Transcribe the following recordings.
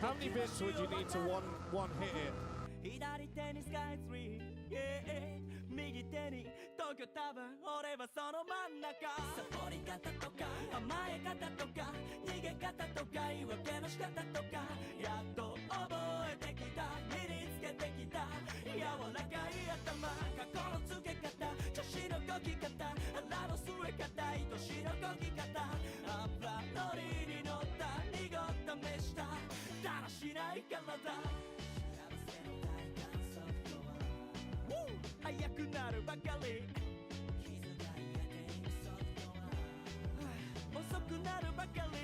How many bits would you need to one hit it? 左手にスカイツリー、右手に東京タワー、俺はその真ん中。サボり方とか甘え方とか逃げ方とか言い訳の仕方とか、やっと覚えてきた、身につけてきた柔らかい頭、過去のつけ方、調子のこき方、腹の据え方、愛しのこき方、油のりに乗った濁った目しただらしない体、速くなるばかり、遅くなるばかり、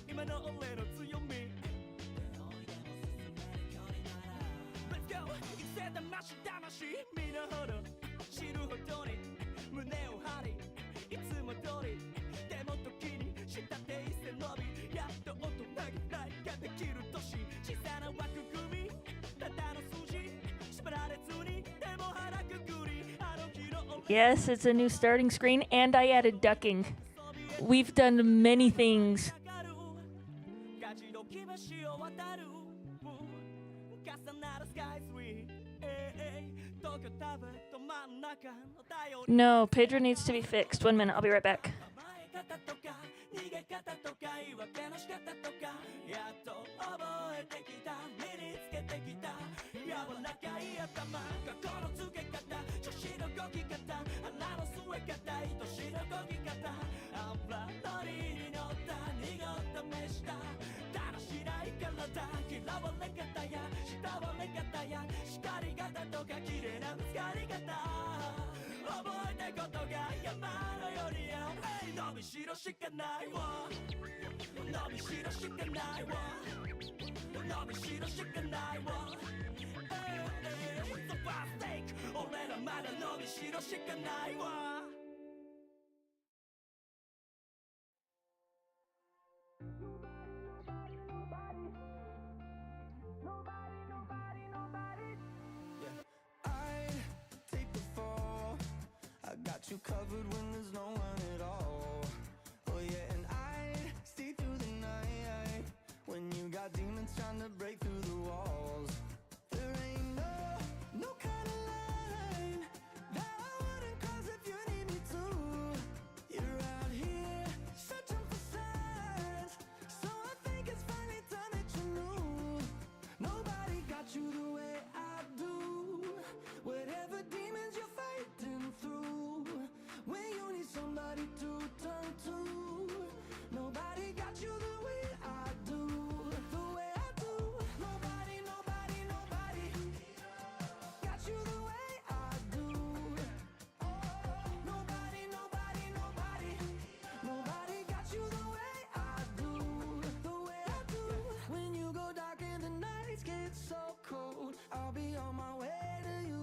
今の俺の強み、 Let's go! 生きせ魂魂身のほど知るほどに胸を張り、いつも通りでも時に下手一線伸び、やっと大人げないができる年、小さな枠組みただの数字縛られずにでも腹くくり、あの日の Yes, it's a new starting screen, and I added ducking. We've done many things. 勝ち時橋を渡る重なるスカイツリー、東京タワーと真ん中の太陽 No, Pedro needs to be fixed. 1 minute, I'll be right back. 甘え方とか逃げ方とか言い訳の仕方とか、やっと覚えてきた、身につけてきた柔らかい頭、過去のつけ方、調子のこき方、腹の据え方、愛しのこき方、油のりに乗った濁った目しただらしない体、嫌われ方や慕われ方や叱り方とか綺麗なぶつかり方、覚えたことが山のように、伸びしろしかないわ、伸びしろしかないわ、伸びしろしかないわ、The fast take 俺らまだ伸びしろしかないわ。Got you covered when there's no one at all. Oh yeah, and I stay through the night when you got demons trying to break through the walls. There ain't no kind of line that I wouldn't cross if you need me to. You're out here searching for signs, so I think it's finally time that you knew. Nobody got you the way I do. Whatever demons you're fighting through, when you need somebody to turn to, nobody got you the way I do, the way I do. Nobody, nobody, nobody got you the way I do. Nobody, nobody, nobody, nobody got you the way I do, the way I do. When you go dark and the nights get so cold, I'll be on my way to you.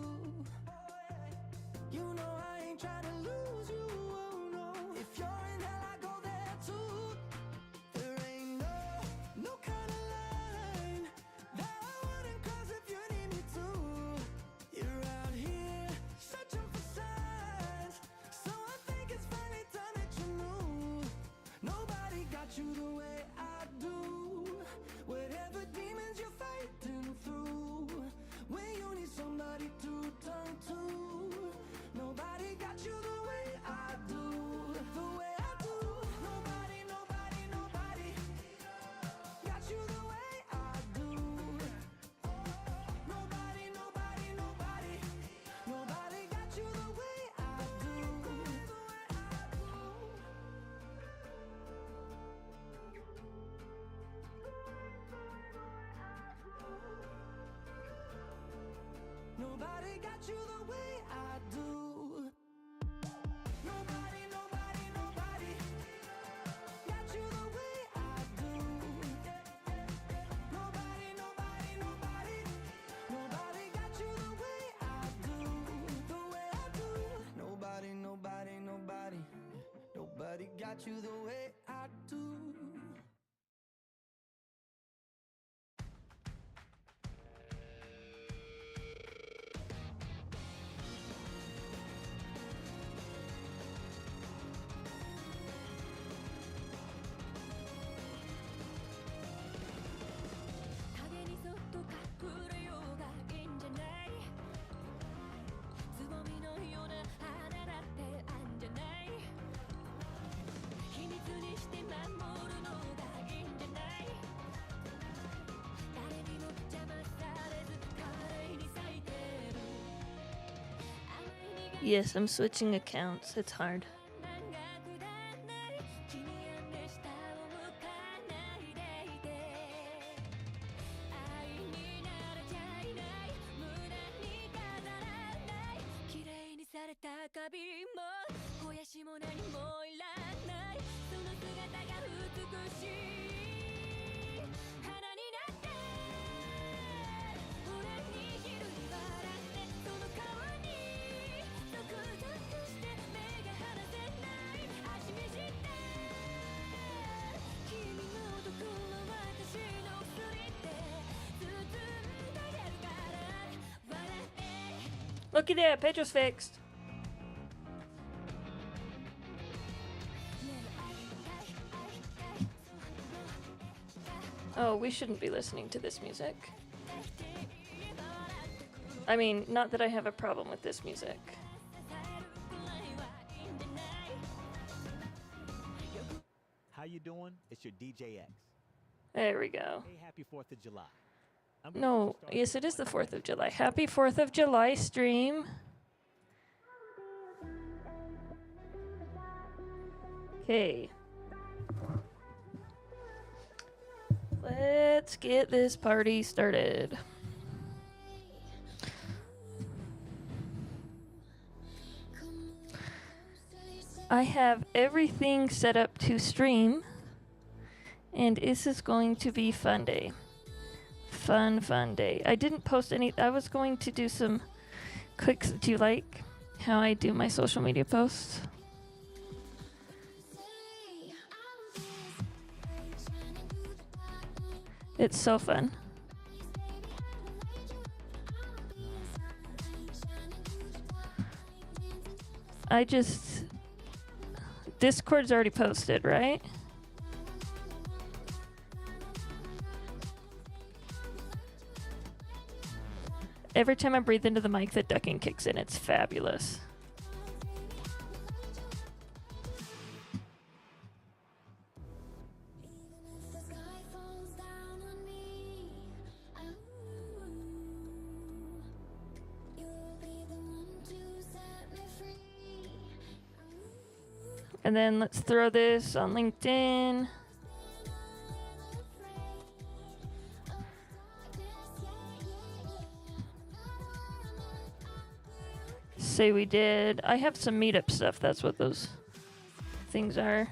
You know I ain't trying to lose you, oh no. If you're in hell, I go there too. There ain't no kind of line that I wouldn't cross if you need me to. You're out here searching for signs, so I think it's finally time that you knew. Nobody got you the way I do. Whatever demons you're fighting through, when you need somebody to turn to, nobody got you the way I do, the way I do. Nobody, nobody, nobody got you the way I do. Nobody, nobody, nobody, nobody got you the way I do, the way I do. Nobody got you the way I do. Nobody, nobody, nobody got you the way I do. Nobody, nobody, nobody, nobody got you the way I do, the way I do. Nobody, nobody, nobody, nobody got you the way I do. Yes, I'm switching accounts. It's hard. 君やんで下を向かないでいて愛になれちゃいない無駄に飾らない綺麗にされた花瓶も肥やしも何もいらないその姿が美しい花になって俺に昼に笑ってその顔にゾクゾクして目が離せない味見して君の男は私の薬って包んであげるから笑って Looky there, Pedro's fixed. Oh, we shouldn't be listening to this music. I mean, not that I have a problem with this music. How you doing? It's your DJ X. There we go. Hey, happy 4th of July. I'm gonna No, get you started yes, it with is the one 4th of July. Happy 4th of July stream. Okay. Let's get this party started. I have everything set up to stream, and this is going to be fun day. Fun day. I didn't post any. I was going to do some clicks. Do you like how I do my social media posts? It's so fun. I just... Discord's already posted, right? Every time I breathe into the mic, the ducking kicks in. It's fabulous. The sky falls down on me. You'll be the one to set me free. And then let's throw this on LinkedIn. Say we did. I have some meetup stuff. That's what those things are.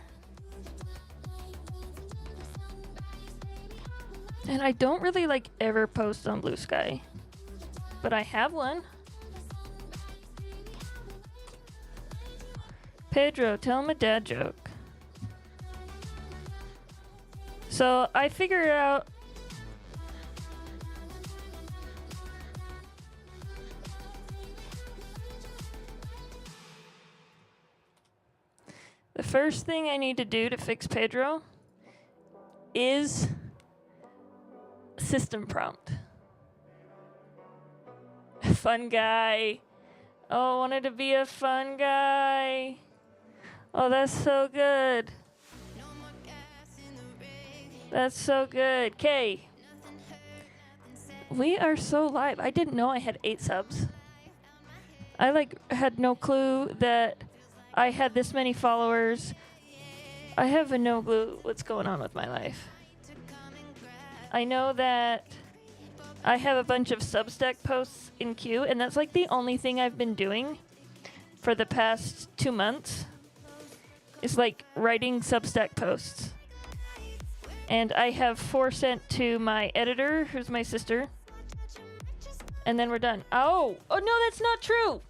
And I don't really like ever post on Blue Sky, but I have one. Pedro, tell him a dad joke. So I figured out the first thing I need to do to fix Pedro is system prompt. Fun guy. Oh, wanted to be a fun guy. Oh, that's so good. That's so good. Okay. We are so live. I didn't know I had 8 subs. I had no clue that I had this many followers. I have no clue what's going on with my life. I know that I have a bunch of Substack posts in queue, and that's like the only thing I've been doing for the past 2 months. Is like writing Substack posts. And I have 4 sent to my editor, who's my sister. And then we're done. Oh no, that's not true.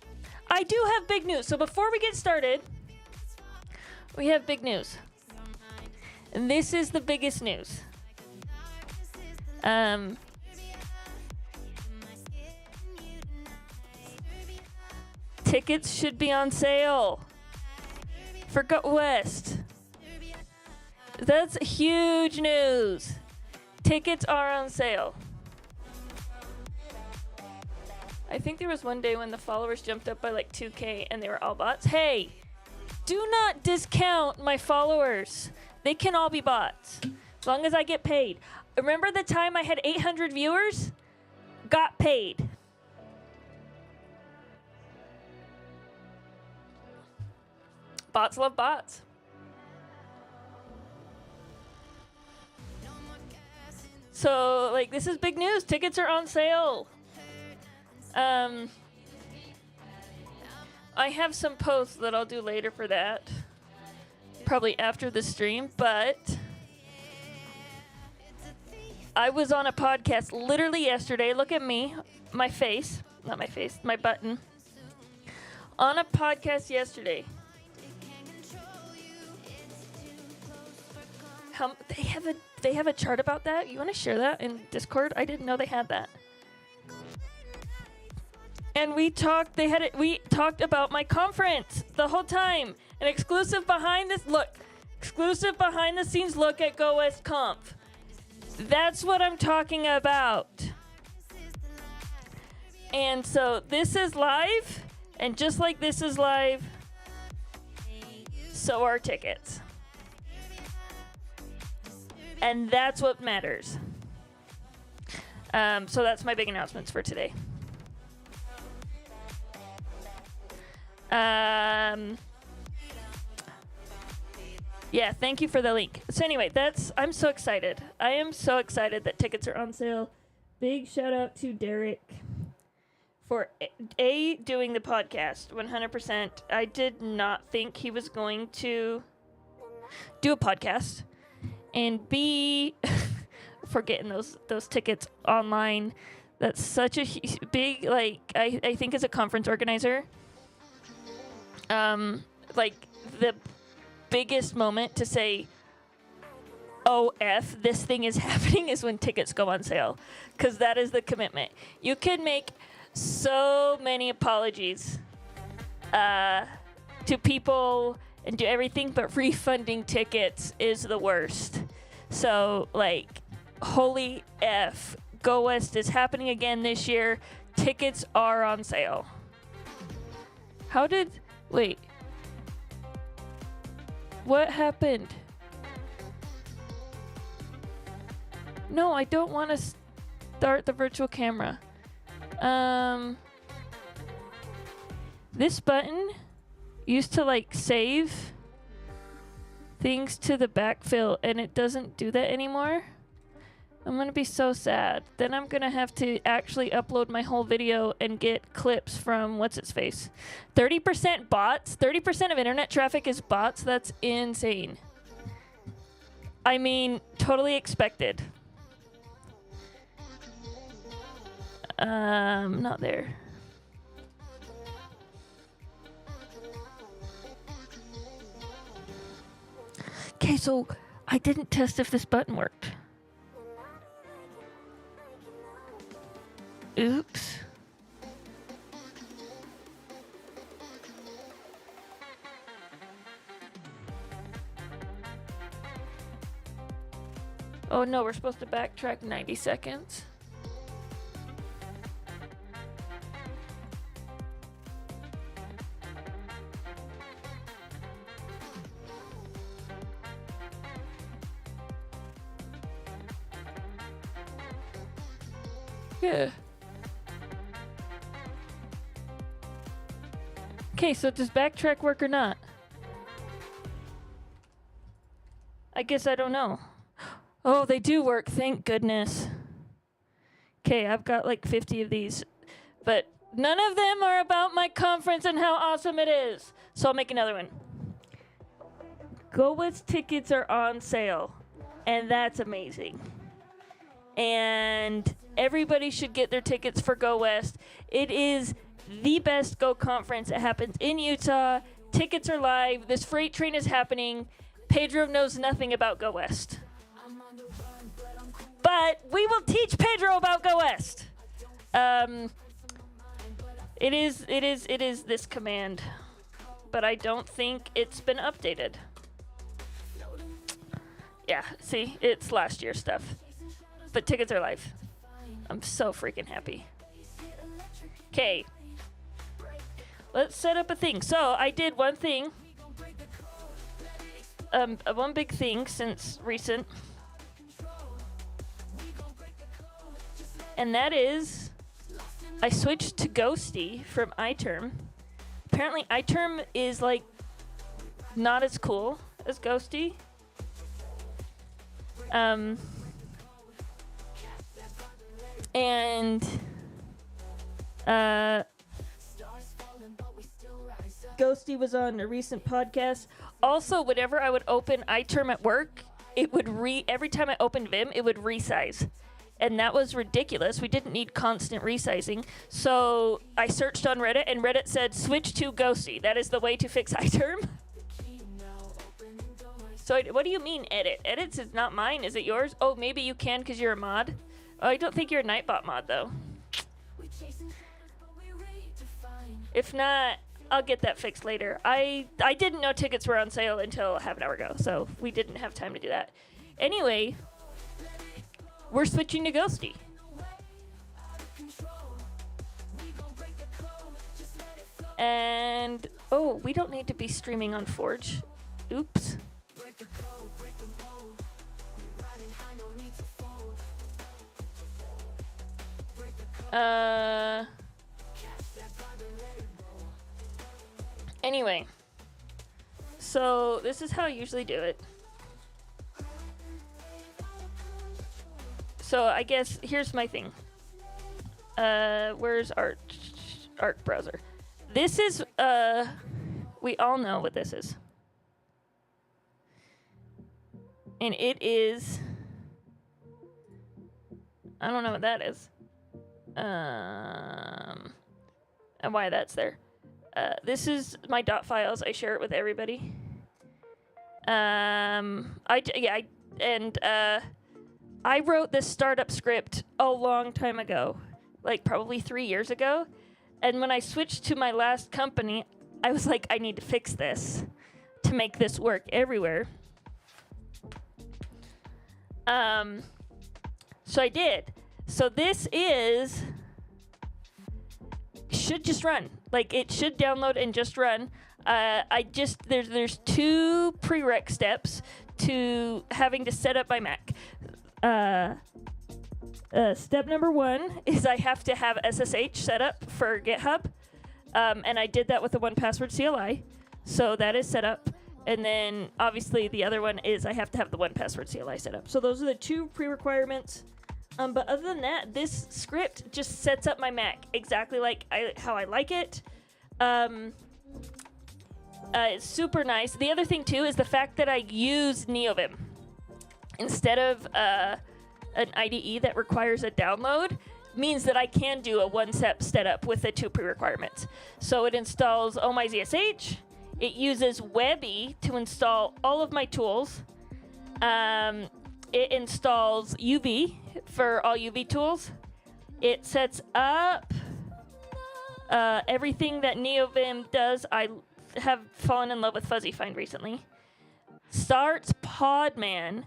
I do have big news. So before we get started, we have big news. And this is the biggest news. Tickets should be on sale for Go West. That's huge news. Tickets are on sale. I think there was one day when the followers jumped up by like 2K and they were all bots. Hey, do not discount my followers. They can all be bots, as long as I get paid. Remember the time I had 800 viewers? Got paid. Bots love bots. So, like, this is big news. Tickets are on sale. I have some posts that I'll do later for that. Probably after the stream, but I was on a podcast literally yesterday. Look at me. My face. Not my face. My button. On a podcast yesterday. They have a chart about that. You want to share that in Discord? I didn't know they had that. And we talked. We talked about my conference the whole time. An exclusive behind the scenes look at Go West Conf. That's what I'm talking about. And so this is live, and just like this is live, so are tickets. And that's what matters. So that's my big announcements for today. Yeah, thank you for the link. So anyway, I'm so excited. I am so excited that tickets are on sale. Big shout out to Derek for doing the podcast 100%. I did not think he was going to do a podcast. And B, for getting those tickets online. That's such a big, like, I think as a conference organizer, like, the biggest moment to say, oh, F, this thing is happening is when tickets go on sale. Because that is the commitment. You can make so many apologies to people and do everything, but refunding tickets is the worst. So, like, holy F, Go West is happening again this year. Tickets are on sale. Wait. What happened? No, I don't want to start the virtual camera. This button used to, like, save things to the backfill, and it doesn't do that anymore. I'm going to be so sad. Then I'm going to have to actually upload my whole video and get clips from what's-its-face. 30% bots? 30% of internet traffic is bots? That's insane. I mean, totally expected. Not there. Okay, so I didn't test if this button worked. Oops. Oh no, we're supposed to backtrack 90 seconds. Yeah. Okay, so does backtrack work or not? I guess I don't know. Oh, they do work, thank goodness. Okay, I've got like 50 of these, but none of them are about my conference and how awesome it is. So I'll make another one. Go West tickets are on sale, and that's amazing. And everybody should get their tickets for Go West. It is the best Go conference. It happens in Utah. Tickets are live. This freight train is happening. Pedro knows nothing about Go West. But we will teach Pedro about Go West. It is this command. But I don't think it's been updated. Yeah, see, it's last year's stuff. But tickets are live. I'm so freaking happy. Okay. Let's set up a thing. So I did one thing. One big thing since recent. And that is, I switched to Ghosty from iTerm. Apparently iTerm is like not as cool as Ghosty. And Ghosty was on a recent podcast. Also, whenever I would open iTerm at work, it would every time I opened Vim, it would resize. And that was ridiculous. We didn't need constant resizing. So I searched on Reddit, and Reddit said, switch to Ghosty. That is the way to fix iTerm. So what do you mean edit? Edits is not mine. Is it yours? Oh, maybe you can because you're a mod. Oh, I don't think you're a Nightbot mod, though. If not, I'll get that fixed later. I didn't know tickets were on sale until half an hour ago, so we didn't have time to do that. Anyway, we're switching to Ghosty. And, oh, we don't need to be streaming on Forge. Oops. Anyway, so this is how I usually do it. So I guess here's my thing. Where's Art browser? This is we all know what this is. And it is, I don't know what that is. And why that's there. This is my dot files. I share it with everybody. I wrote this startup script a long time ago, like probably 3 years ago. And when I switched to my last company, I was like, I need to fix this to make this work everywhere. So I did. So this should just run. Like, it should download and just run. There's 2 prereq steps to having to set up my Mac. Step number 1 is I have to have SSH set up for GitHub. And I did that with the 1Password CLI. So that is set up. And then, obviously, the other one is I have to have the 1Password CLI set up. So those are the 2 pre-requirements. But other than that, this script just sets up my Mac exactly like how I like it. It's super nice. The other thing, too, is the fact that I use NeoVim instead of an IDE that requires a download means that I can do a one-step setup with the 2 pre-requirements. So it installs OhmyZSH. It uses Webby to install all of my tools. It installs UV for all UV tools. It sets up everything that NeoVim does. I have fallen in love with Fuzzy Find recently. Starts Podman.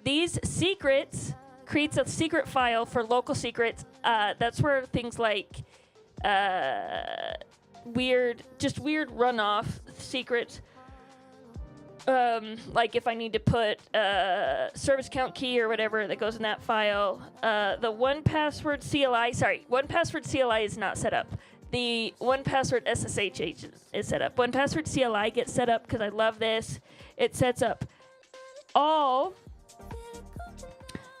These secrets creates a secret file for local secrets. That's where things like weird runoff secrets. Like if I need to put service account key or whatever that goes in that file. The 1Password CLI, 1Password CLI is not set up. The 1Password SSH agent is set up. 1Password CLI gets set up because I love this. It sets up all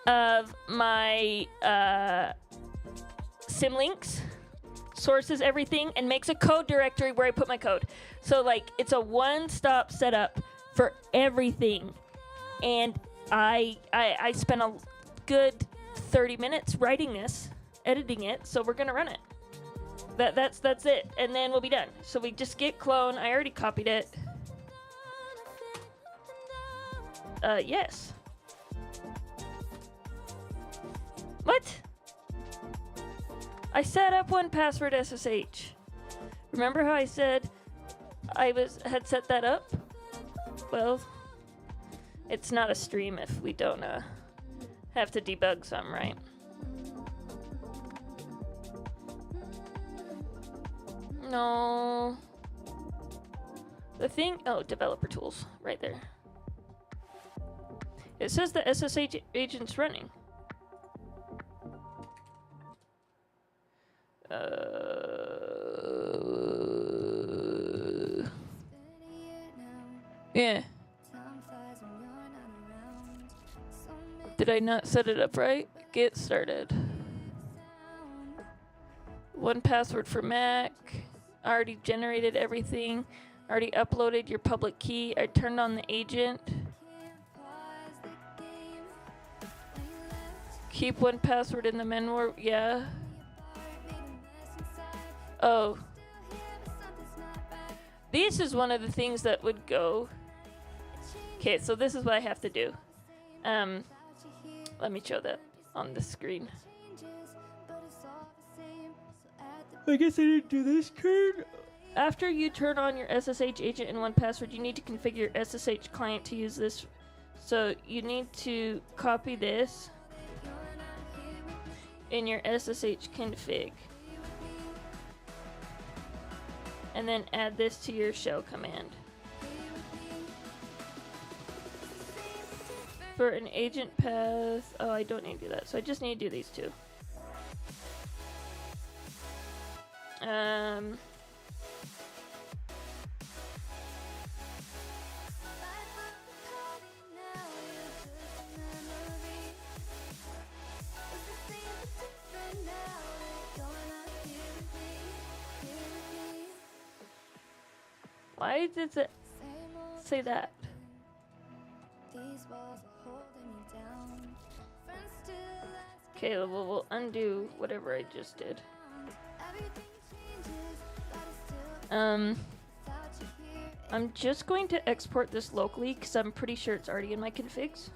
of my symlinks, sources everything, and makes a code directory where I put my code. So like it's a one-stop setup for everything. And I spent a good 30 minutes writing this, editing it, so we're gonna run it. That's it, and then we'll be done. So we just git clone. I already copied it. Yes. What? I set up 1Password SSH. Remember how I said I had set that up? Well, it's not a stream if we don't have to debug some, right? No. The thing, developer tools, right there. It says the SSH agent's running. Yeah. Did I not set it up right? Get started. 1Password for Mac. Already generated everything. Already uploaded your public key. I turned on the agent. Keep 1Password in the menu. Yeah. Oh. This is one of the things that would go. Okay, so this is what I have to do. Let me show that on the screen. I guess I didn't do this, Kurt. After you turn on your SSH agent in 1Password, you need to configure your SSH client to use this. So you need to copy this in your SSH config. And then add this to your shell command. For an agent path, oh, I don't need to do that. So I just need to do these two. Why does it say that? Okay, we'll undo whatever I just did. I'm just going to export this locally because I'm pretty sure it's already in my configs.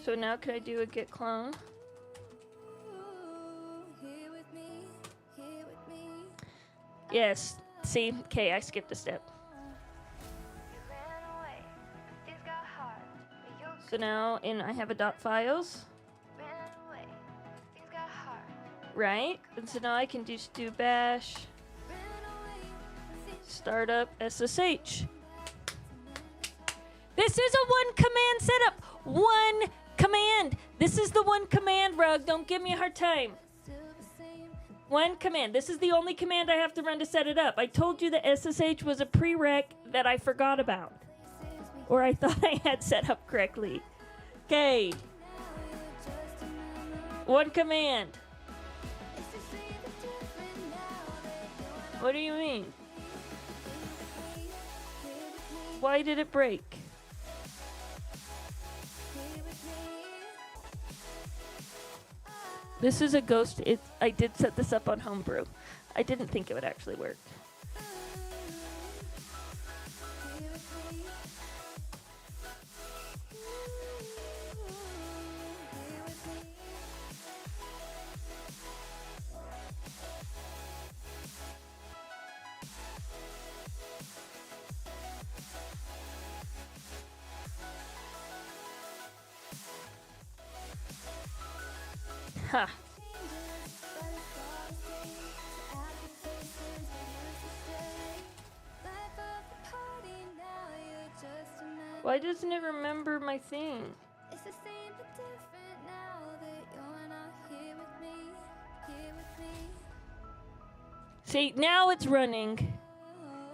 So now could I do a git clone? Yes. See? Okay, I skipped a step. So now I have a .files. Right? And so now I can just do bash startup SSH. This is a one command setup. One command. This is the one command, Rug. Don't give me a hard time. One command. This is the only command I have to run to set it up. I told you that SSH was a prereq that I forgot about. Or I thought I had set up correctly. Okay. One command. What do you mean? Why did it break? This is a ghost. I did set this up on Homebrew. I didn't think it would actually work. Ha. Why doesn't it remember my thing? See, now it's running.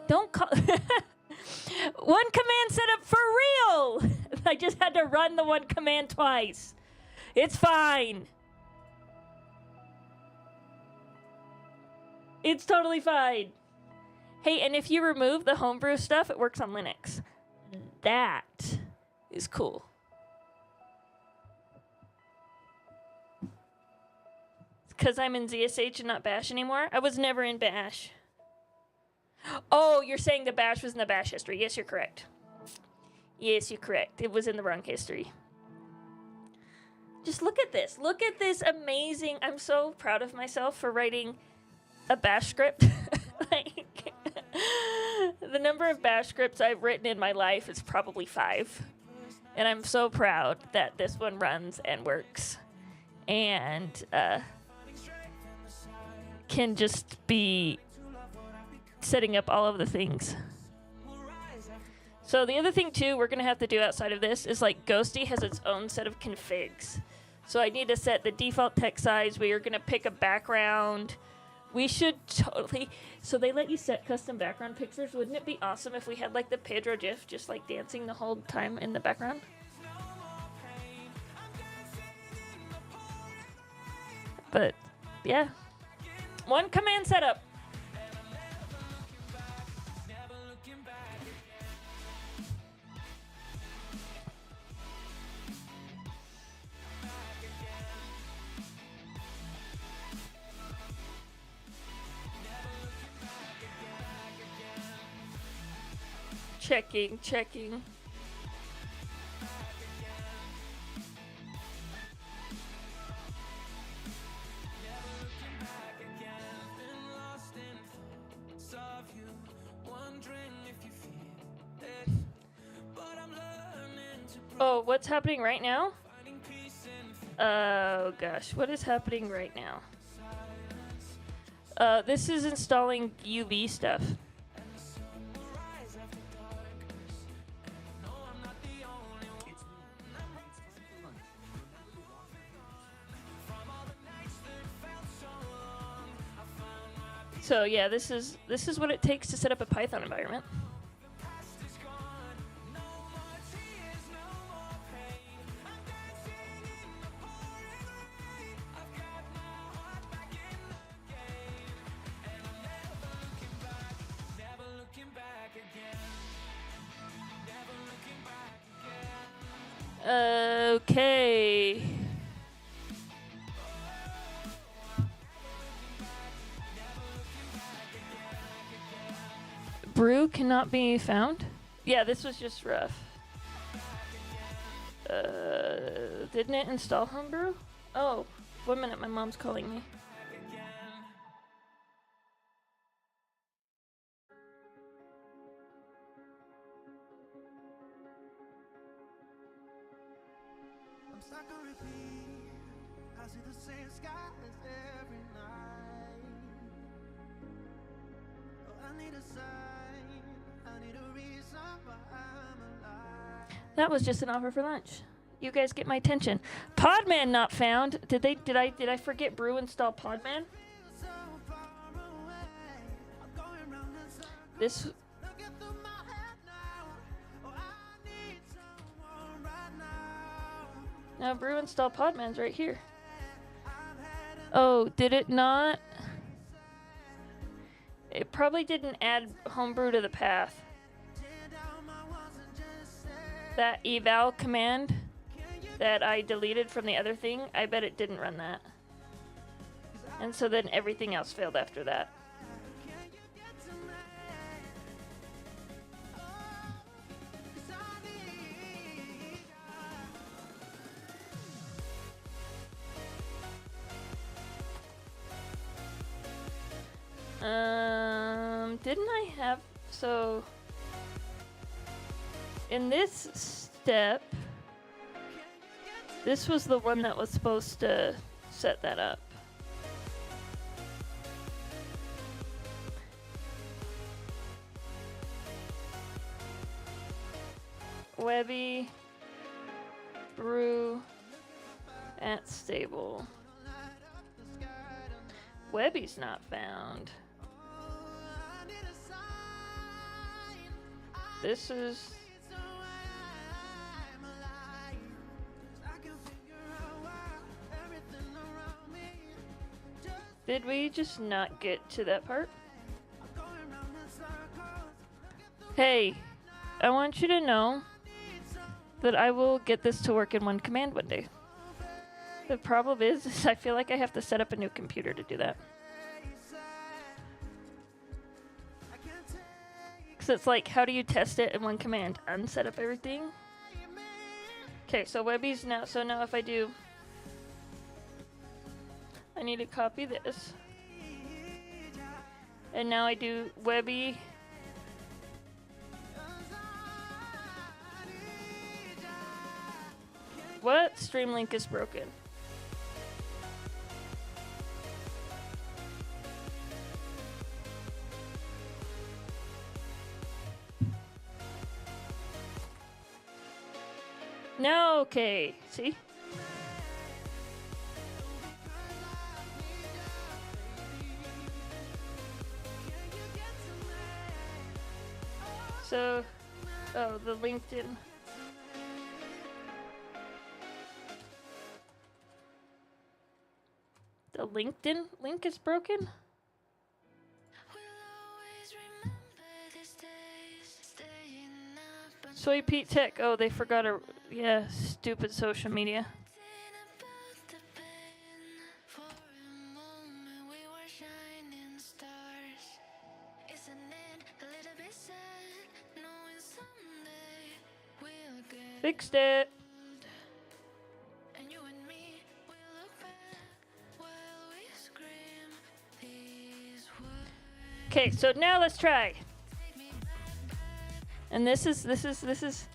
Don't call. One command set up for real. I just had to run the one command twice. It's fine. It's totally fine. Hey, and if you remove the homebrew stuff, it works on Linux. That is cool. Because I'm in ZSH and not Bash anymore. I was never in Bash. Oh, you're saying the Bash was in the Bash history. Yes, you're correct. Yes, you're correct. It was in the wrong history. Just look at this. Look at this amazing. I'm so proud of myself for writing a Bash script. Like, the number of Bash scripts I've written in my life is probably 5. And I'm so proud that this one runs and works. And can just be setting up all of the things. So the other thing too we're gonna have to do outside of this is like Ghosty has its own set of configs. So I need to set the default text size. We are gonna pick a background. We should totally. So they let you set custom background pictures. Wouldn't it be awesome if we had like the Pedro GIF just like dancing the whole time in the background? But yeah, one command setup. Checking. Oh, what's happening right now? Oh gosh, what is happening right now? This is installing UV stuff. So yeah, this is what it takes to set up a Python environment. Okay. Brew cannot be found? Yeah, this was just rough. Didn't it install Homebrew? Oh, 1 minute, my mom's calling me. I'm stuck on repeat. I see the same skies every night. Oh, I need a sign. I need a reason why I'm alive. That was just an offer for lunch. You guys get my attention. Podman not found. Did I forget Brew install Podman? So far away. I'm going round in circles. This Looking through my head now. Oh, I need someone right now. now Brew install Podman's right here. Oh, did it not? It probably didn't add Homebrew to the path. That eval command that I deleted from the other thing, I bet it didn't run that. And so then everything else failed after that. Didn't I have, so in this step, this was the one that was supposed to set that up. Webby, Brew, at stable. Webby's not found. This is... Did we just not get to that part? Hey, I want you to know that I will get this to work in one command one day. The problem is I feel like I have to set up a new computer to do that. Because it's like, how do you test it in one command? Unset up everything? Okay, so Webby's now, so now if I do, I need to copy this. And now I do Webby. What? Streamlink is broken. Now, okay. See? So, oh, the LinkedIn. The LinkedIn link is broken? Soy Pete Tech. Oh, they forgot a. Yeah, stupid social media. Fixed it. Okay, so now let's try. And this is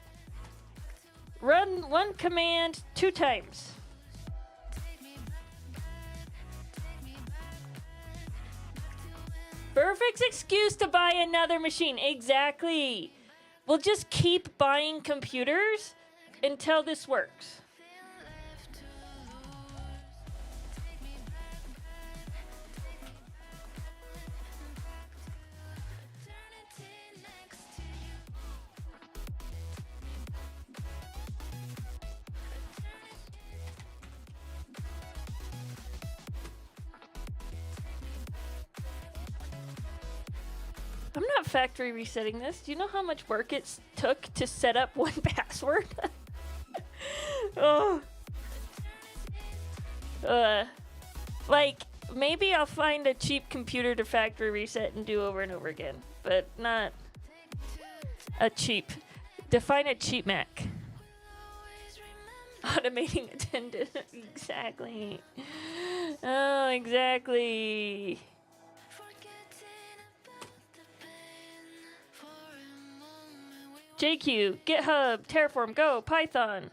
run one command 2 times. Perfect excuse to buy another machine. Exactly. We'll just keep buying computers until this works. I'm not factory resetting this. Do you know how much work it took to set up one password? Oh. Like, maybe I'll find a cheap computer to factory reset and do over and over again, but not a cheap. Define a cheap Mac. Automating attendance. Exactly. Oh, exactly. JQ, GitHub, Terraform, Go, Python.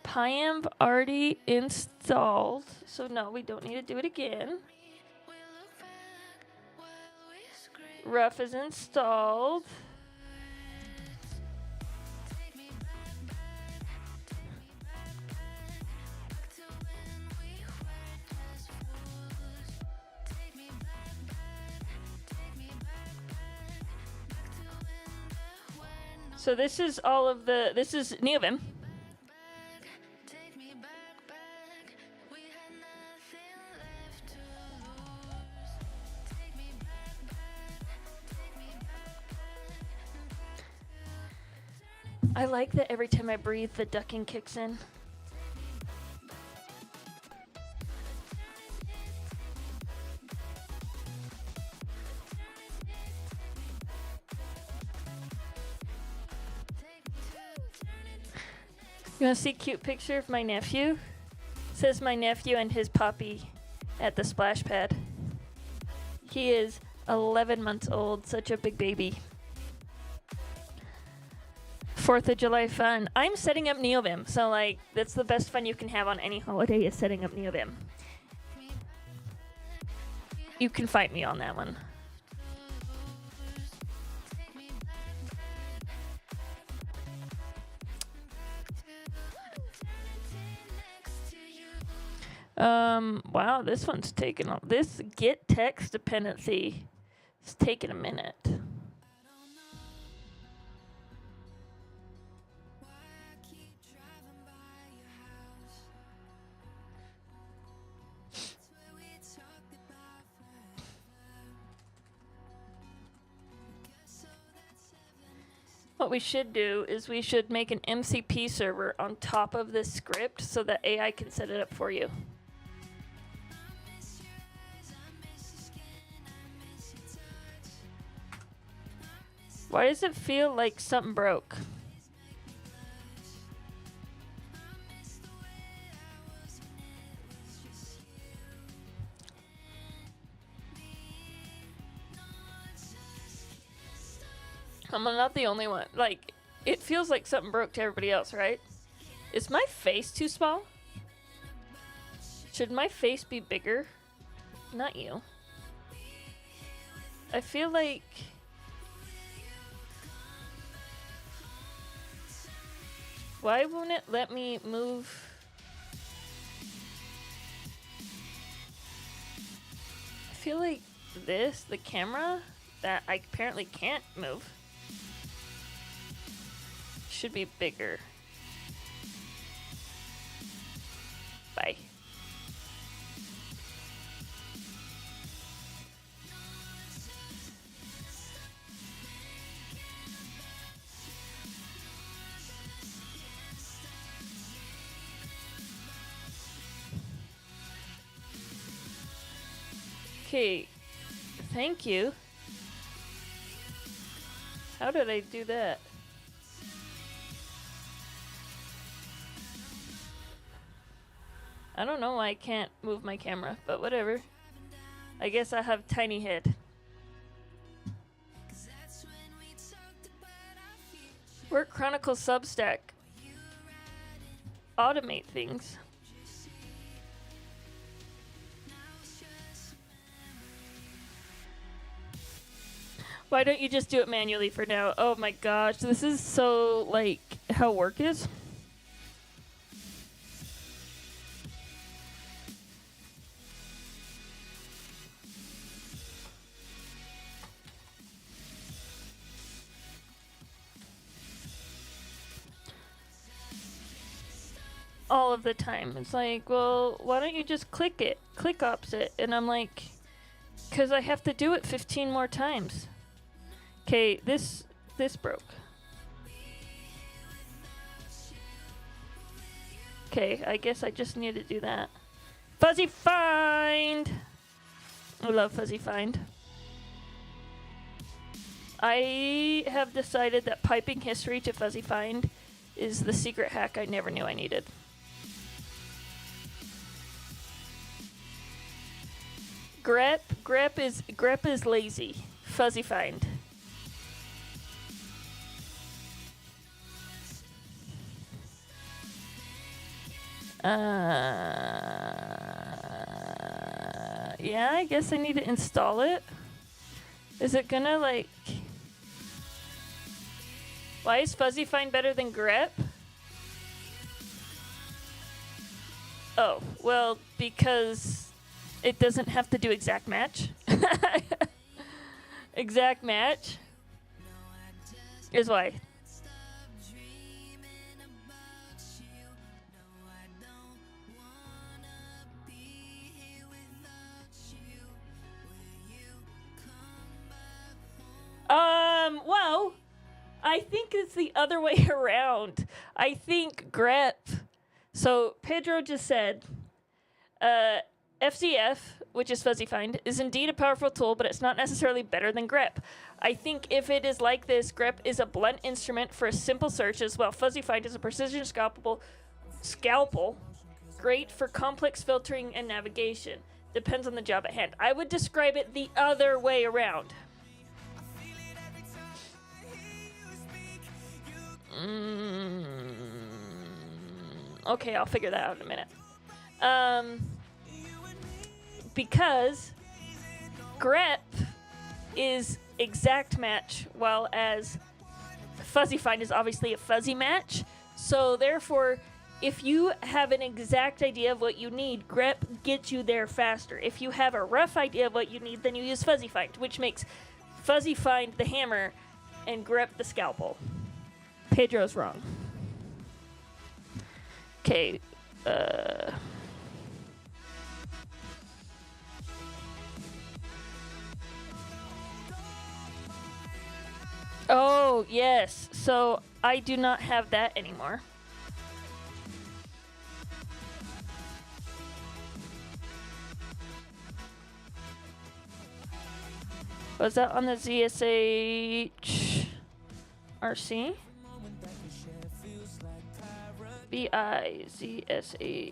Pyamb already installed, so no, we don't need to do it again. Rough is installed. So this is all of the, this is Neovim. I like that every time I breathe, the ducking kicks in. You want to see a cute picture of my nephew? It says my nephew and his puppy at the splash pad. He is 11 months old, such a big baby. 4th of July fun. I'm setting up Neovim, so like that's the best fun you can have on any holiday is setting up Neovim. You can fight me on that one. Wow, this one's taking a, this get text dependency is taking a minute. What we should do is we should make an MCP server on top of this script so that AI can set it up for you. Why does it feel like something broke? I'm not the only one. Like, it feels like something broke to everybody else, right? Is my face too small? Should my face be bigger? Not you. I feel like... Why won't it let me move? I feel like this, the camera, that I apparently can't move, should be bigger. Bye. Okay, thank you. How did I do that? I don't know why I can't move my camera, but whatever. I guess I have tiny head. Work Chronicle Substack. Automate things. Why don't you just do it manually for now? Oh my gosh, this is so like how work is. All of the time. It's like, well, why don't you just click it? Click opposite. And I'm like, because I have to do it 15 more times. Okay, this broke. Okay, I guess I just need to do that. Fuzzy Find! I love Fuzzy Find. I have decided that piping history to Fuzzy Find is the secret hack I never knew I needed. Grep is lazy. Fuzzy Find. Yeah, I guess I need to install it. Is it gonna like... Why is Fuzzy Find better than Grep? Oh, well, because it doesn't have to do exact match. Exact match is why. Well, I think it's the other way around. I think Grep. So Pedro just said, FZF, which is Fuzzy Find, is indeed a powerful tool, but it's not necessarily better than Grep. I think if it is like this, Grep is a blunt instrument for simple searches, while Fuzzy Find is a precision scalpel, great for complex filtering and navigation. Depends on the job at hand. I would describe it the other way around. Okay, I'll figure that out in a minute. Because Grep is exact match, while as Fuzzy Find is obviously a fuzzy match. So therefore, if you have an exact idea of what you need, Grep gets you there faster. If you have a rough idea of what you need, then you use Fuzzy Find, which makes Fuzzy Find the hammer and Grep the scalpel. Pedro's wrong. Okay, Oh, yes. So I do not have that anymore. Was that on the ZSH RC? BIZSH.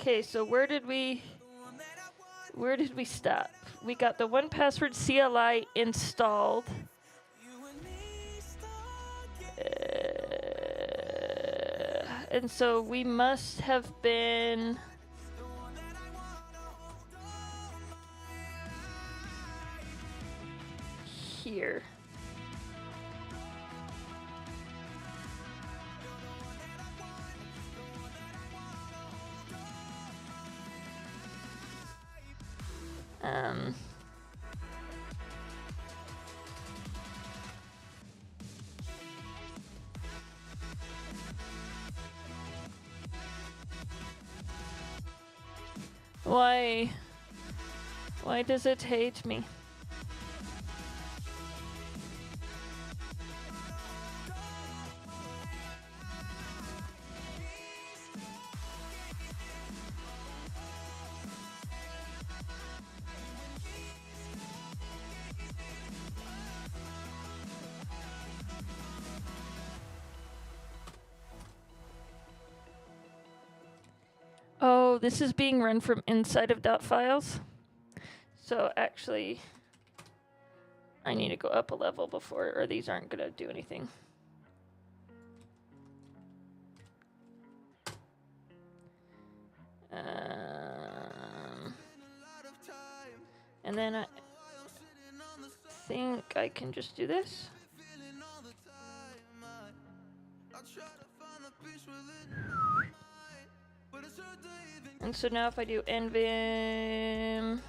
Okay, so where did we Where did we stop? We got the 1Password CLI installed. And so we must have been here. Why? Why does it hate me? Oh, this is being run from inside of .files. So actually, I need to go up a level before, or these aren't gonna do anything. And then I think I can just do this. And so now if I do nvim,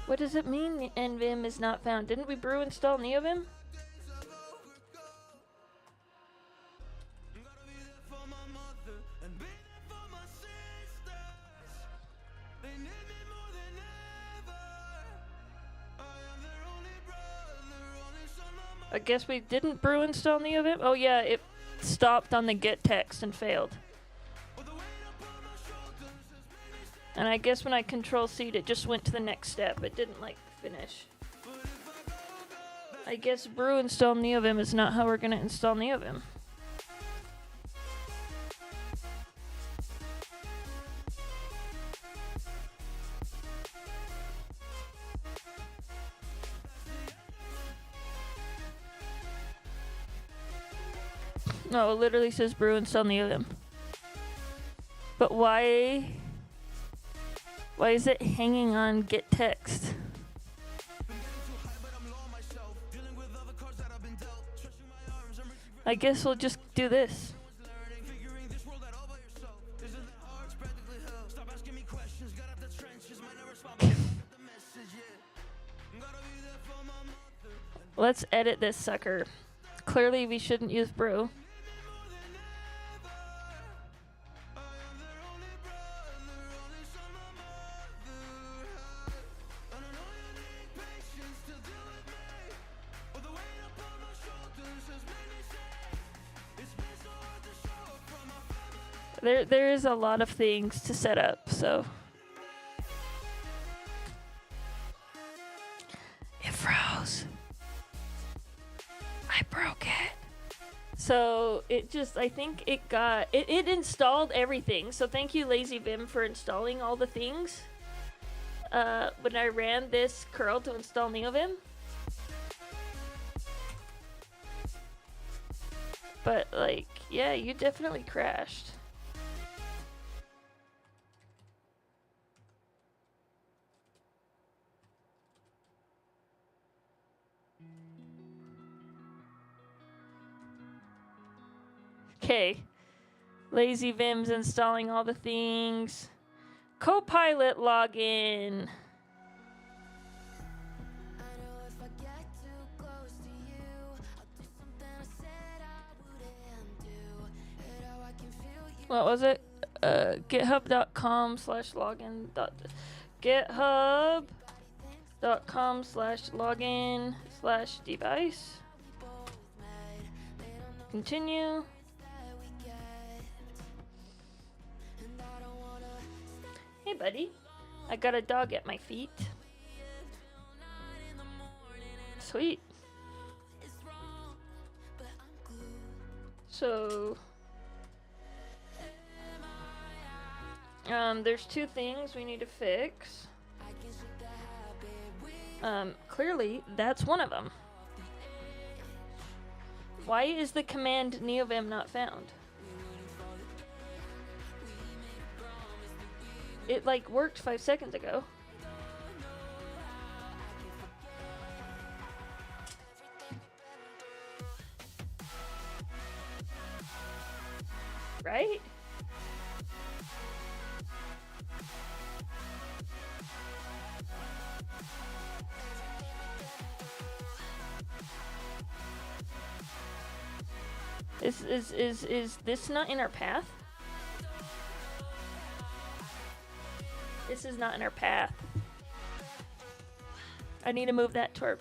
what does it mean the nvim is not found? Didn't we brew install NeoVim? I guess we didn't brew install NeoVim. Oh yeah, it stopped on the get text and failed. And I guess when I control C'd, it just went to the next step. It didn't like finish. I guess brew install NeoVim is not how we're gonna install NeoVim. No, it literally says brew install NeoVim. But why is it hanging on get text? I guess we'll just do this. Let's edit this sucker. Clearly we shouldn't use brew. There is a lot of things to set up, so. It froze. I broke it. So it just, I think it installed everything. So thank you, LazyVim, for installing all the things. When I ran this curl to install NeoVim. But like, yeah, you definitely crashed. Okay, LazyVim's installing all the things. Copilot login. What was it? GitHub.com/login. GitHub.com/login/device. Continue. Hey, buddy. I got a dog at my feet. Sweet. So, There's two things we need to fix. Clearly, that's one of them. Why is the command neovim not found? It, like, worked 5 seconds ago. Right? Is this not in our path? This is not in our path. I need to move that to our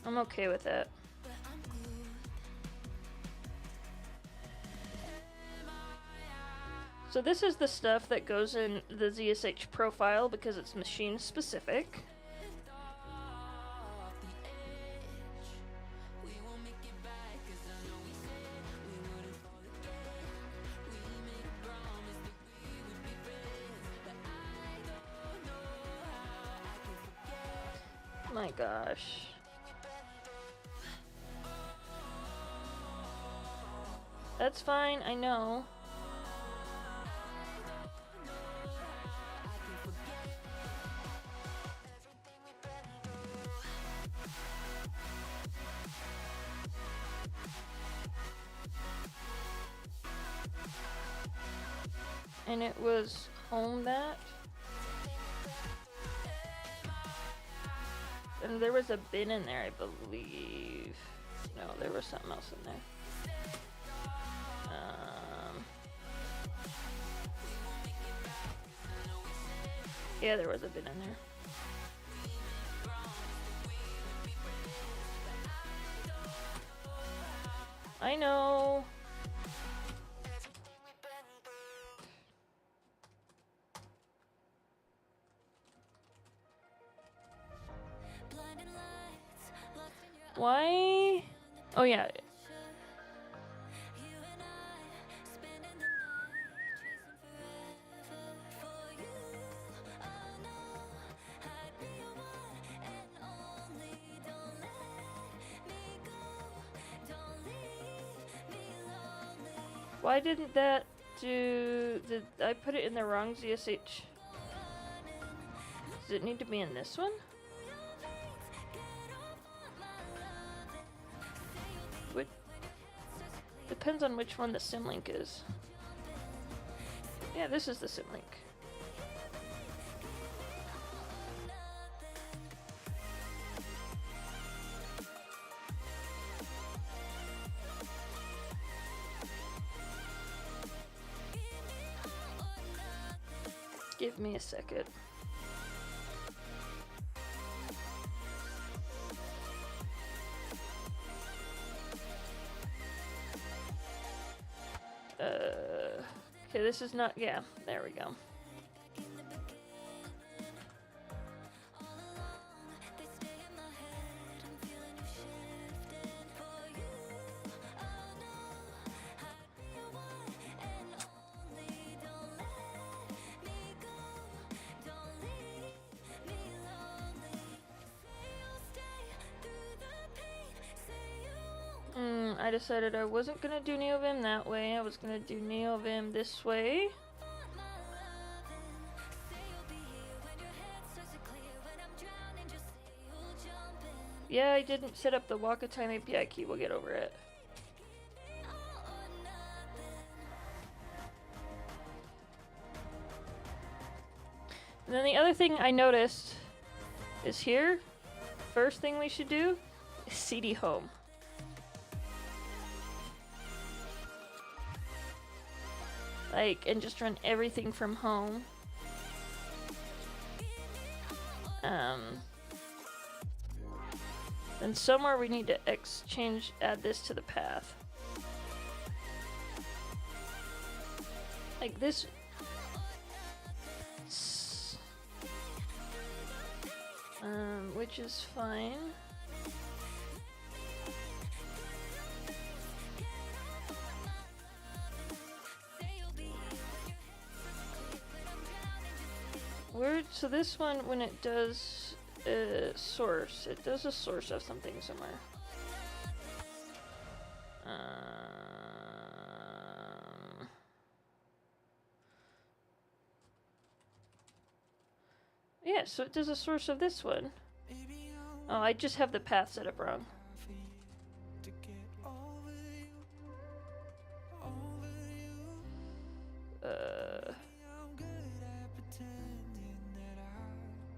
I'm okay with that. So this is the stuff that goes in the ZSH profile because it's machine specific. My gosh. That's fine, I know. And it was home that. And there was a bin in there, I believe. No, there was something else in there. Yeah, there was a bin in there. I know. Why? Oh yeah. Why didn't that do... Did I put it in the wrong ZSH? Does it need to be in this one? What? Depends on which one the symlink is. Yeah, this is the symlink. Give me a second. Okay, this is not, yeah, there we go. I decided I wasn't gonna do NeoVim that way. I was gonna do NeoVim this way. Yeah, I didn't set up the Waka Time API key. We'll get over it. And then the other thing I noticed is here. First thing we should do is CD home. Like, and just run everything from home. And somewhere we need to add this to the path. Like this. Which is fine. Weird. So this one, when it does a source, it does a source of something somewhere. Yeah, so it does a source of this one. Oh, I just have the path set up wrong.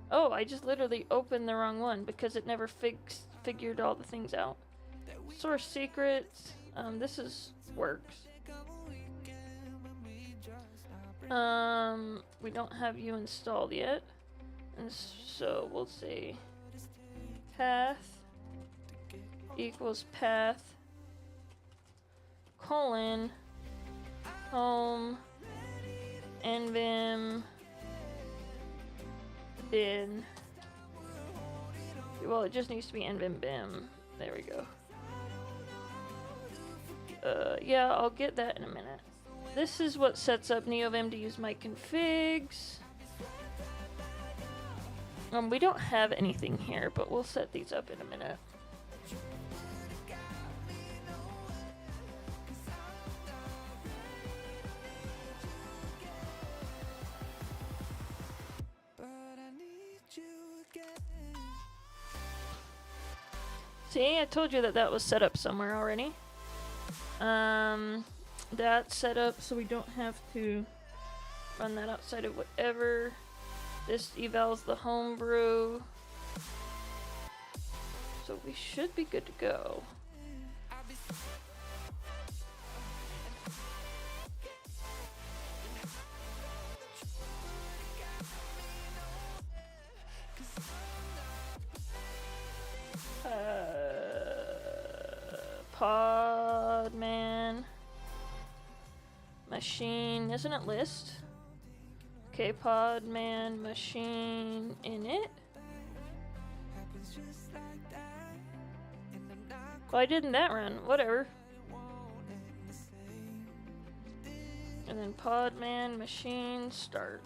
Oh, I just literally opened the wrong one because it never figured all the things out. Source secrets. This works. We don't have you installed yet. And so we'll say path equals path colon home nvim bin. Well, it just needs to be nvim bim. There we go. Yeah, I'll get that in a minute. This is what sets up NeoVim to use my configs. We don't have anything here, but we'll set these up in a minute. See, I told you that was set up somewhere already. That's set up so we don't have to run that outside of whatever. This evals the homebrew. So we should be good to go. Podman. Machine, isn't it list? Okay, Podman machine init. Why didn't that run? Whatever. And then Podman machine start.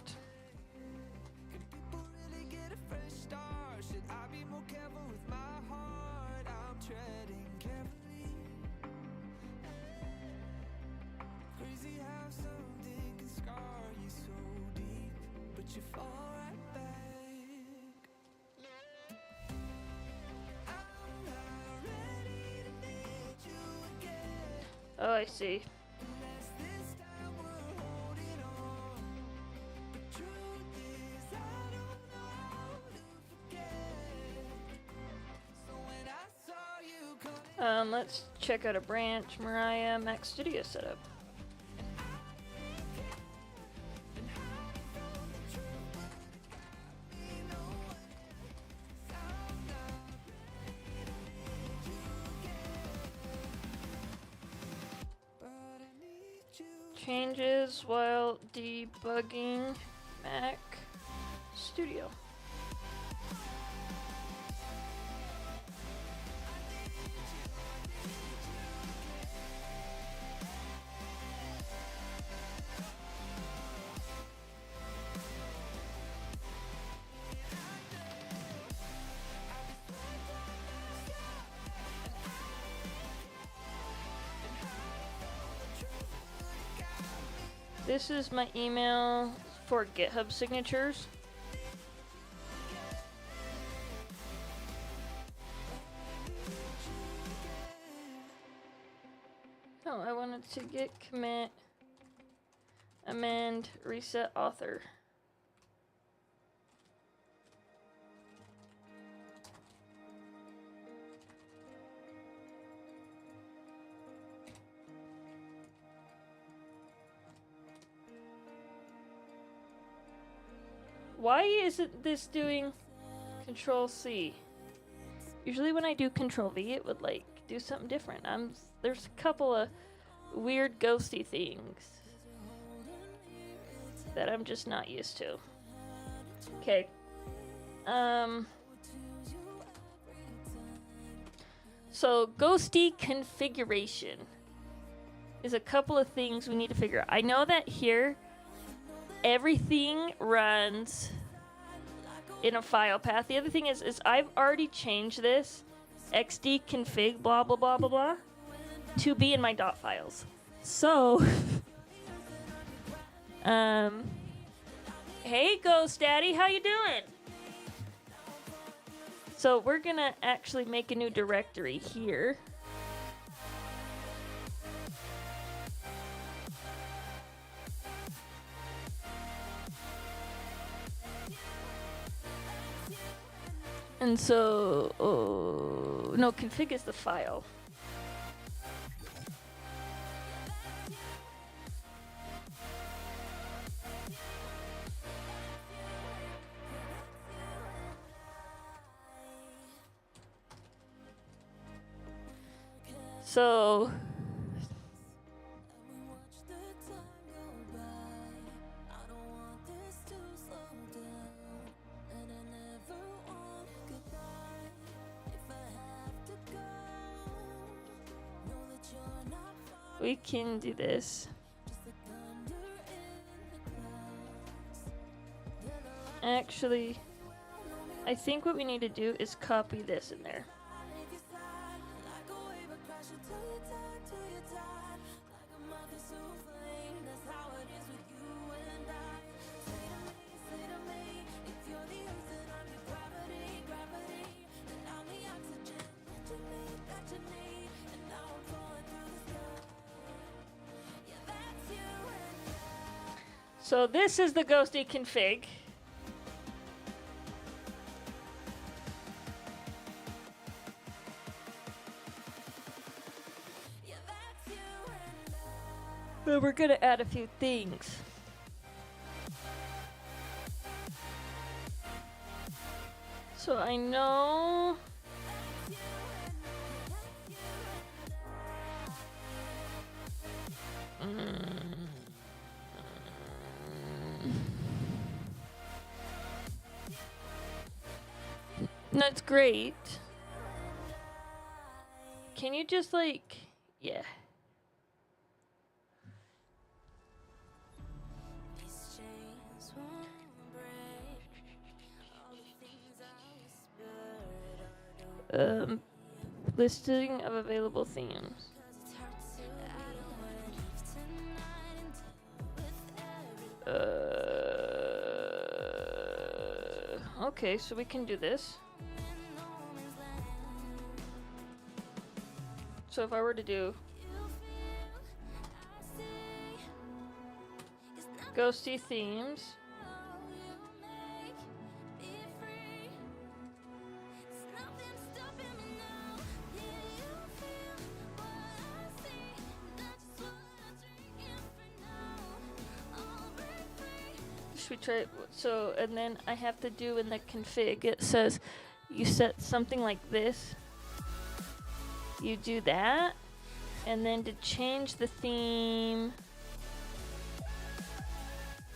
Oh, I see. Let's check out a branch. Mariah Mac Studio setup. Changes while debugging Mac Studio. This is my email for GitHub signatures. Oh, I wanted to git commit, amend, reset author. Why isn't this doing Control C? Usually when I do Control V, it would like do something different. There's a couple of weird ghosty things. that I'm just not used to. Okay. So ghosty configuration is a couple of things we need to figure out. I know that here everything runs in a file path. The other thing is I've already changed this xd config blah blah blah blah blah to be in my dot files. So hey Ghost Daddy, how you doing? So we're gonna actually make a new directory here. And so, no, config is the file. So, we can do this. Actually, I think what we need to do is copy this in there. So this is the ghosty config. But we're gonna add a few things. So I know that's great. Can you just like, yeah. Listing of available themes. Okay, so we can do this. So if I were to do ghosty themes, should we try, so, and then I have to do in the config, it says you set something like this. You do that, and then to change the theme,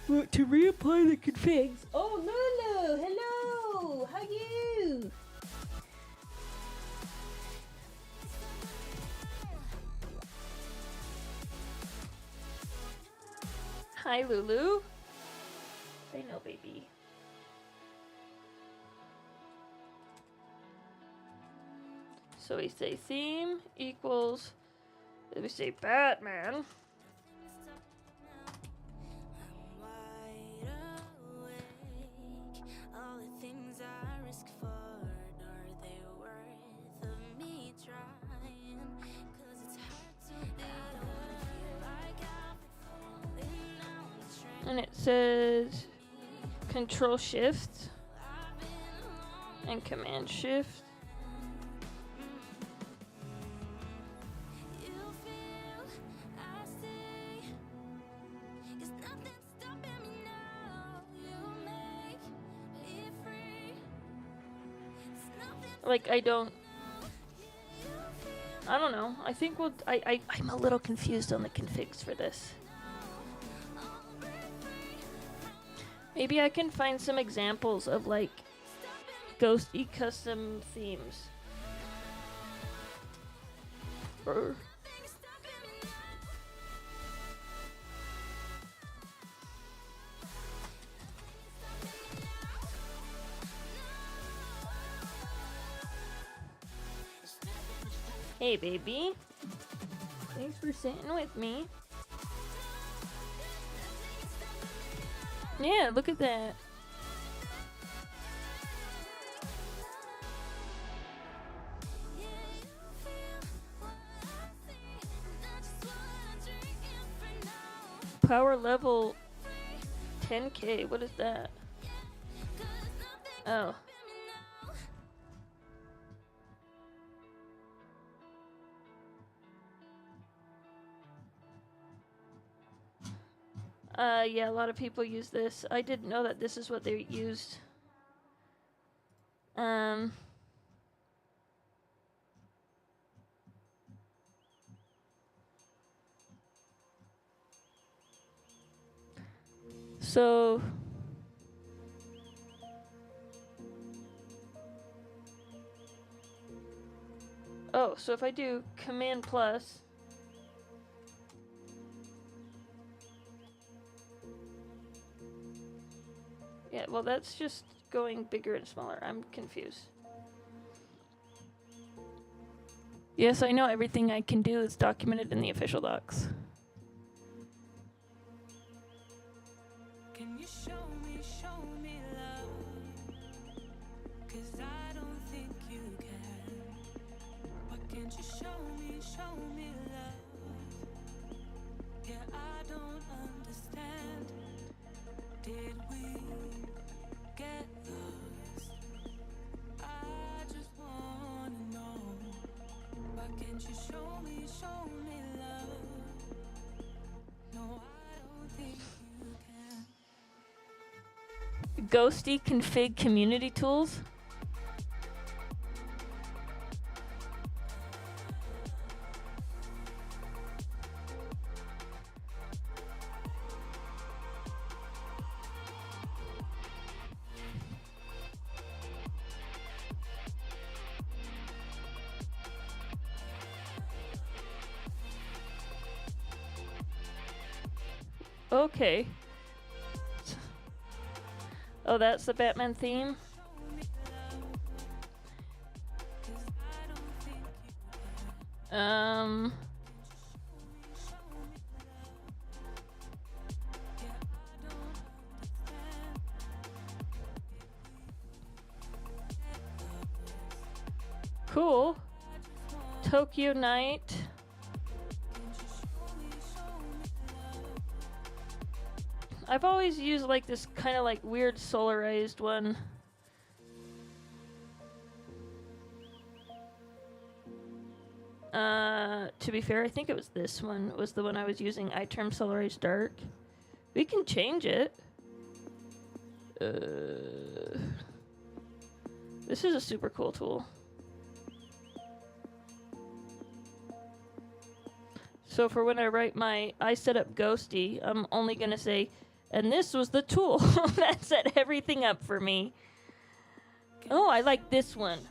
to reapply the configs. Oh, Lulu, hello, how you? Hi, Lulu. I know, baby. So we say theme equals, we say Batman. And it says Control Shift and Command Shift. Like, I don't know. I think I'm a little confused on the configs for this. Maybe I can find some examples of like ghosty custom themes. Or hey baby, thanks for sitting with me. Yeah, look at that. Power level 10k, what is that? Oh. Yeah, a lot of people use this. I didn't know that this is what they used. So so if I do Command plus, yeah, well that's just going bigger and smaller. I'm confused. Yes, I know everything I can do is documented in the official docs. Can you show me love? 'Cause I don't think you can. Why can't you show me love? Yeah, I don't understand. Did we get lost? I just wanna know. Why can't you show me love? No, I don't think you can. Ghosty config community tools. Okay. Oh, that's the Batman theme? Cool. Tokyo Night. I've always used like this kind of like weird solarized one. To be fair, I think it was this one was the one I was using. iTerm Solarized Dark. We can change it. This is a super cool tool. So for when I write I set up Ghosty, I'm only gonna say, and this was the tool that set everything up for me. Oh, I like this one.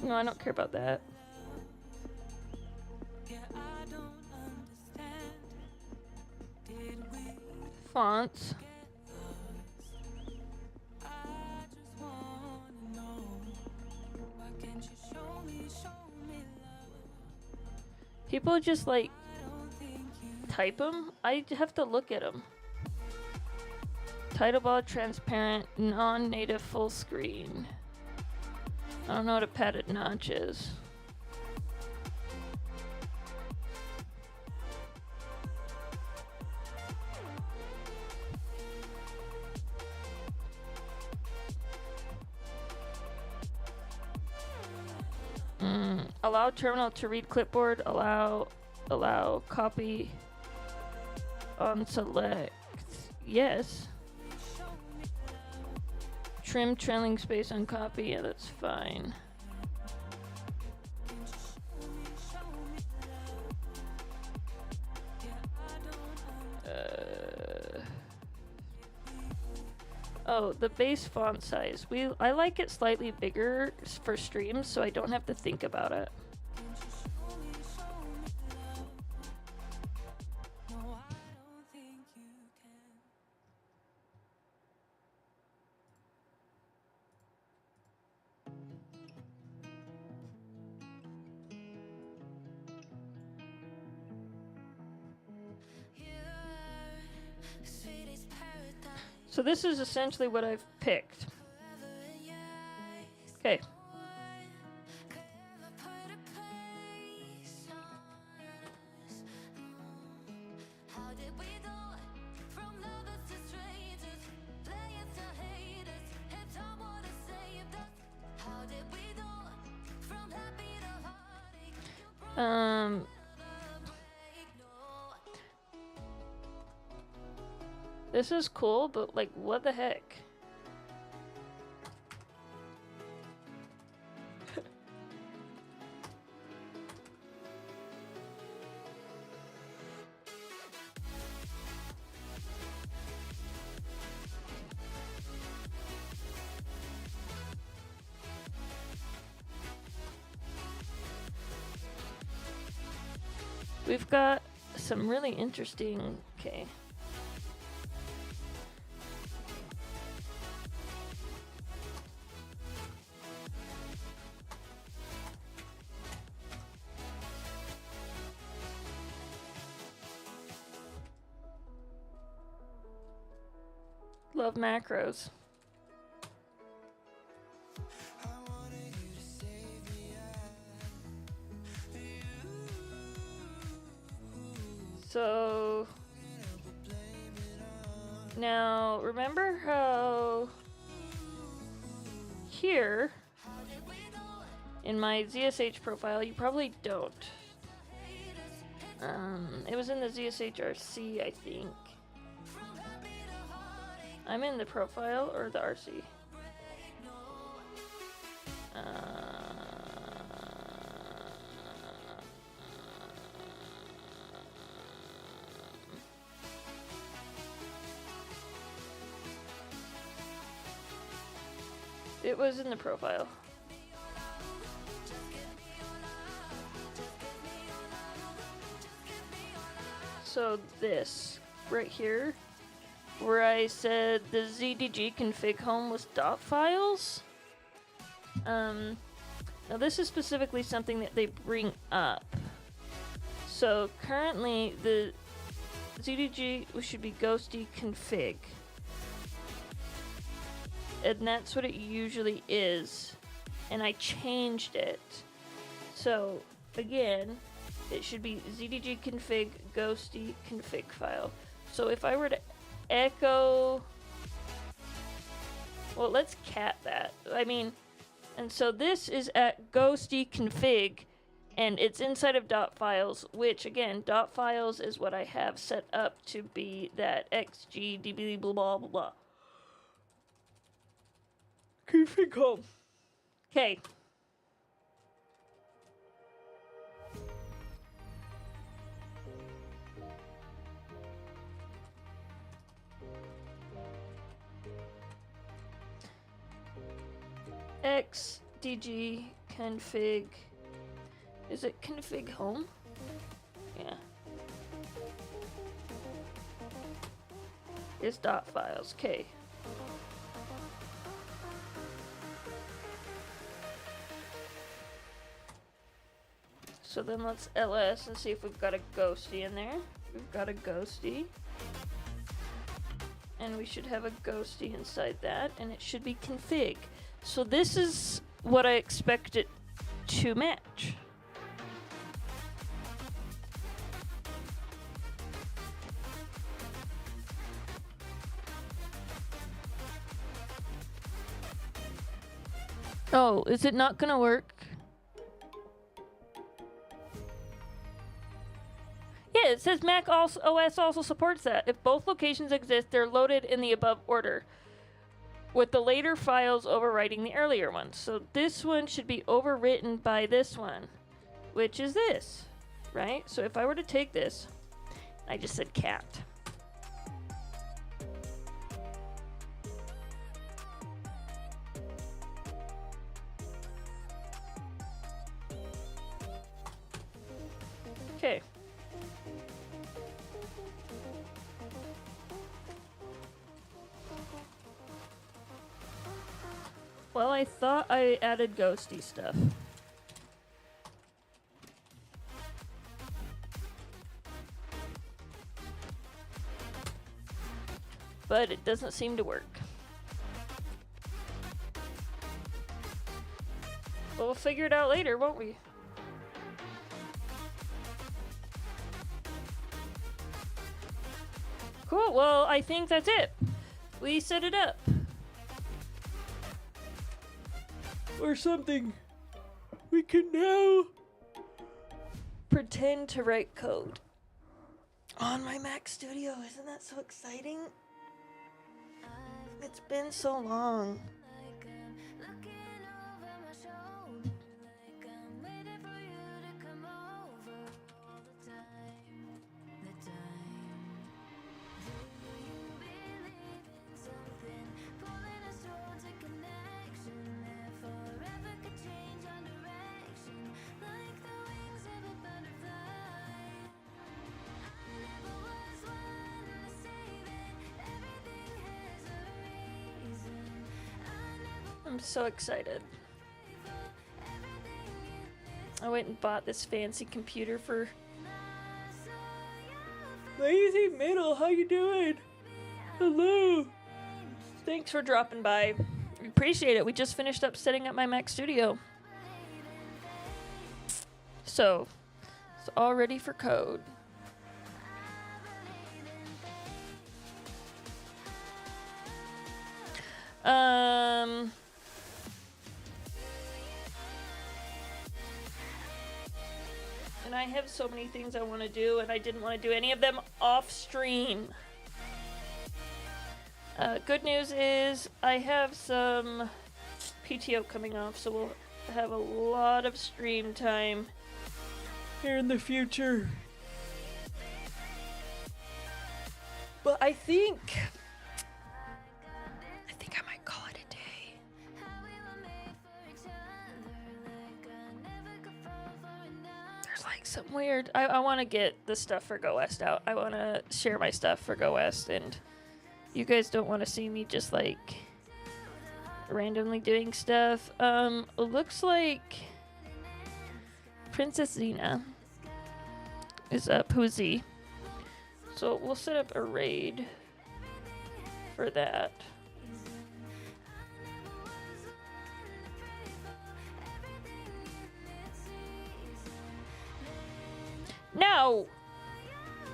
No, I don't care about that. Fonts. People just like type them. I have to look at them. Title bar transparent, non-native full screen. I don't know what a padded notch is. Allow terminal to read clipboard. Allow copy on select. Yes. Trim trailing space on copy. Yeah, that's fine. Oh, the base font size. I like it slightly bigger for streams, so I don't have to think about it. So this is essentially what I've picked. Okay. This is cool, but like, what the heck? We've got some really interesting, okay. Love macros. So now remember how here in my ZSH profile, you probably don't. It was in the ZSHRC, I think. I'm in the profile or the RC. It was in the profile. So this right here, where I said the ZDG config home was dot files. Now this is specifically something that they bring up. So currently the ZDG should be ghosty config. And that's what it usually is. And I changed it. So again, it should be ZDG config ghosty config file. So if I were to echo, well, let's cat that. I mean, and so this is at ghosty config, and it's inside of dot files, which again, dot files is what I have set up to be that xgdb blah blah blah blah. Config home. Okay. xdg config. Is it config home? Yeah. It's dot files. Okay. So then let's ls and see if we've got a ghosty in there. We've got a ghosty. And we should have a ghosty inside that, and it should be config. So this is what I expect it to match. Oh, is it not gonna work? Yeah, it says Mac OS also supports that. If both locations exist, they're loaded in the above order, with the later files overwriting the earlier ones. So this one should be overwritten by this one, which is this, right? So if I were to take this, I just said cat. Well, I thought I added ghosty stuff. But it doesn't seem to work. Well, we'll figure it out later, won't we? Cool, well, I think that's it. We set it up. Or something. We can now pretend to write code on my Mac Studio. Isn't that so exciting? It's been so long. I'm so excited. I went and bought this fancy computer for Lazy Middle. How you doing? Hello. Thanks for dropping by. We appreciate it. We just finished up setting up my Mac Studio. So, it's all ready for code. And I have so many things I want to do, and I didn't want to do any of them off stream. Good news is I have some PTO coming off, so we'll have a lot of stream time here in the future. But I think I might call it a day. There's like some weird. I want to get the stuff for Go West out. I want to share my stuff for Go West, and you guys don't want to see me just like randomly doing stuff. It looks like Princess Xena is up. Who's Z? So we'll set up a raid for that. Now,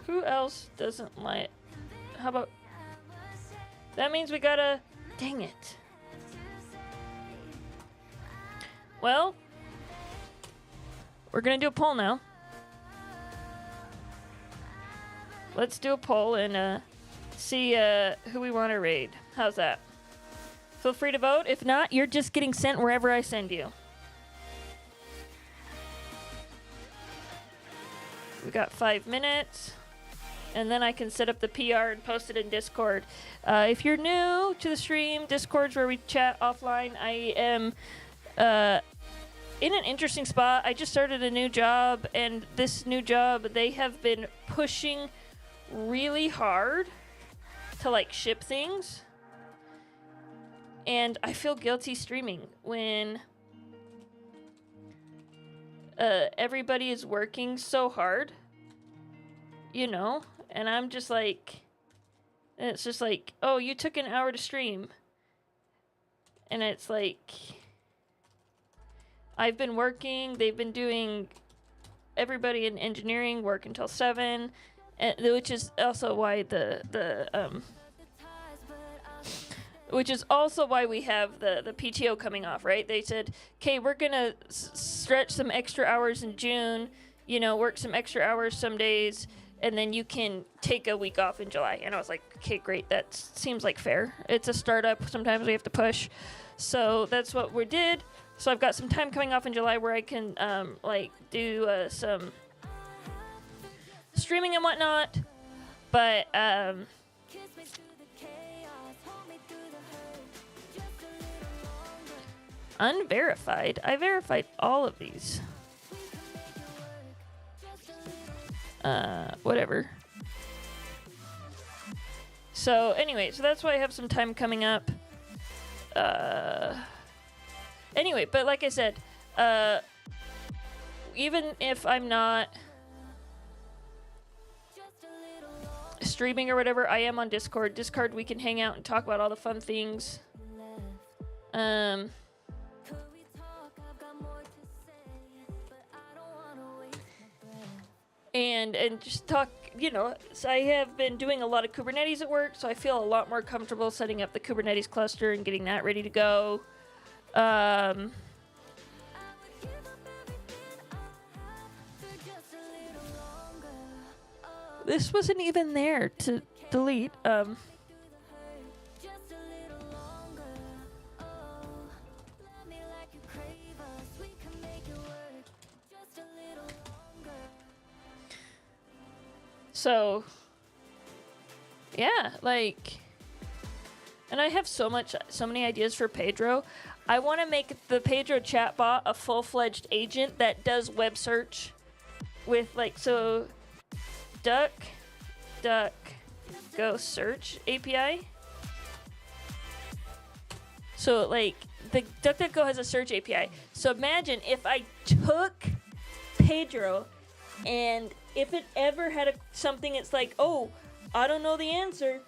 who else doesn't like? How about? That means we gotta. Dang it. Well, we're gonna do a poll now. Let's do a poll and see who we want to raid. How's that? Feel free to vote. If not, you're just getting sent wherever I send you. We got 5 minutes. And then I can set up the PR and post it in Discord. If you're new to the stream, Discord's where we chat offline. I am in an interesting spot. I just started a new job, and this new job, they have been pushing really hard to like ship things, and I feel guilty streaming when everybody is working so hard, you know, and I'm just like, it's just like, oh, you took an hour to stream, and it's like, I've been working, they've been doing, everybody in engineering work until 7. Which is also why which is also why we have the PTO coming off, right? They said, okay, we're gonna stretch some extra hours in June, you know, work some extra hours some days, and then you can take a week off in July. And I was like, okay, great, that seems like fair. It's a startup, sometimes we have to push. So that's what we did. So I've got some time coming off in July where I can like do some streaming and whatnot, but unverified. I verified all of these. Whatever. So anyway, so that's why I have some time coming up. Anyway, but like I said, even if I'm not streaming or whatever, I am on Discord. Discord, we can hang out and talk about all the fun things. And just talk, so I have been doing a lot of Kubernetes at work, so I feel a lot more comfortable setting up the Kubernetes cluster and getting that ready to go. This wasn't even there to delete. So, yeah, and I have so many ideas for Pedro. I want to make the Pedro chatbot a full-fledged agent that does web search with DuckDuckGo search API. So the DuckDuckGo has a search API. So imagine if I took Pedro, and if it ever had something, it's like, oh, I don't know the answer,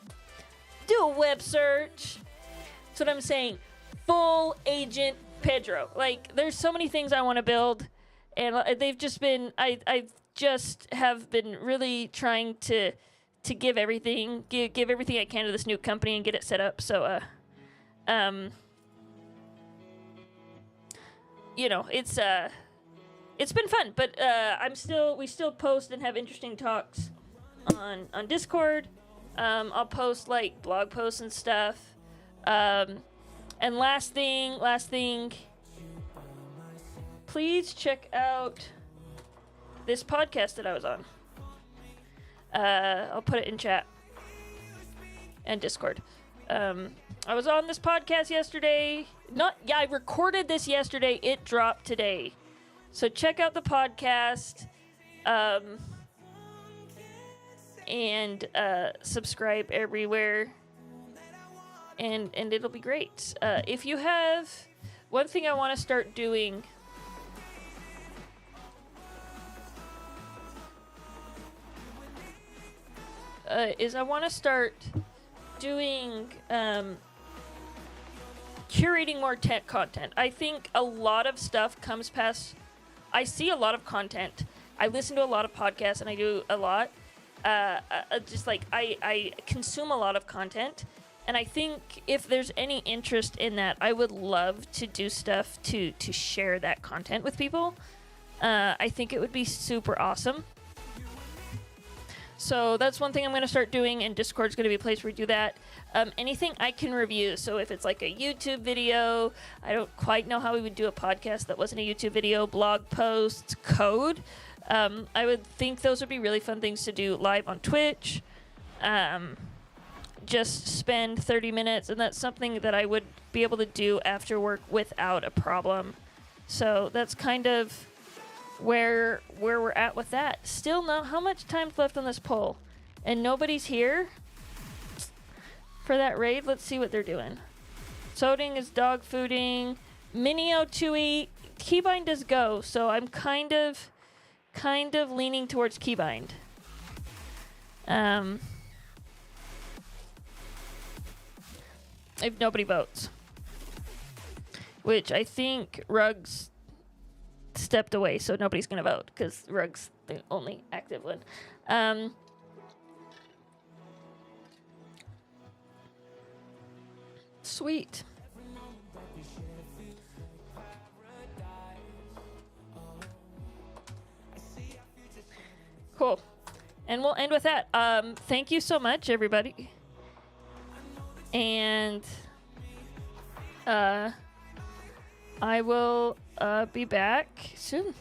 do a web search. That's what I'm saying. Full agent Pedro. There's so many things I want to build, and they've just been, I just have been really trying to give everything I can to this new company and get it set up. So, it's been fun, but we still post and have interesting talks on Discord. I'll post blog posts and stuff. And last thing, please check out this podcast that I was on. I'll put it in chat and Discord. I was on this podcast yesterday. I recorded this yesterday. It dropped today. So check out the podcast, and subscribe everywhere, and it'll be great. If you have one thing I want to start doing, is I want to start doing curating more tech content. I think a lot of stuff comes past. I see a lot of content. I listen to a lot of podcasts, and I do a lot. I consume a lot of content, and I think if there's any interest in that, I would love to do stuff to share that content with people. I think it would be super awesome. So that's one thing I'm going to start doing, and Discord's going to be a place where we do that. Anything I can review. So if it's a YouTube video, I don't quite know how we would do a podcast that wasn't a YouTube video, blog posts, code. I would think those would be really fun things to do live on Twitch. Just spend 30 minutes, and that's something that I would be able to do after work without a problem. So that's kind of where we're at with that. Still know how much time's left on this poll, and nobody's here for that raid. Let's see what they're doing. Soding is dog fooding. Minio Tui, Keybind does go, so I'm kind of leaning towards Keybind. If nobody votes, which I think Rugs stepped away, so nobody's gonna vote because Rugs the only active one. Sweet. Cool. And we'll end with that. Thank you so much, everybody. And I will be back soon.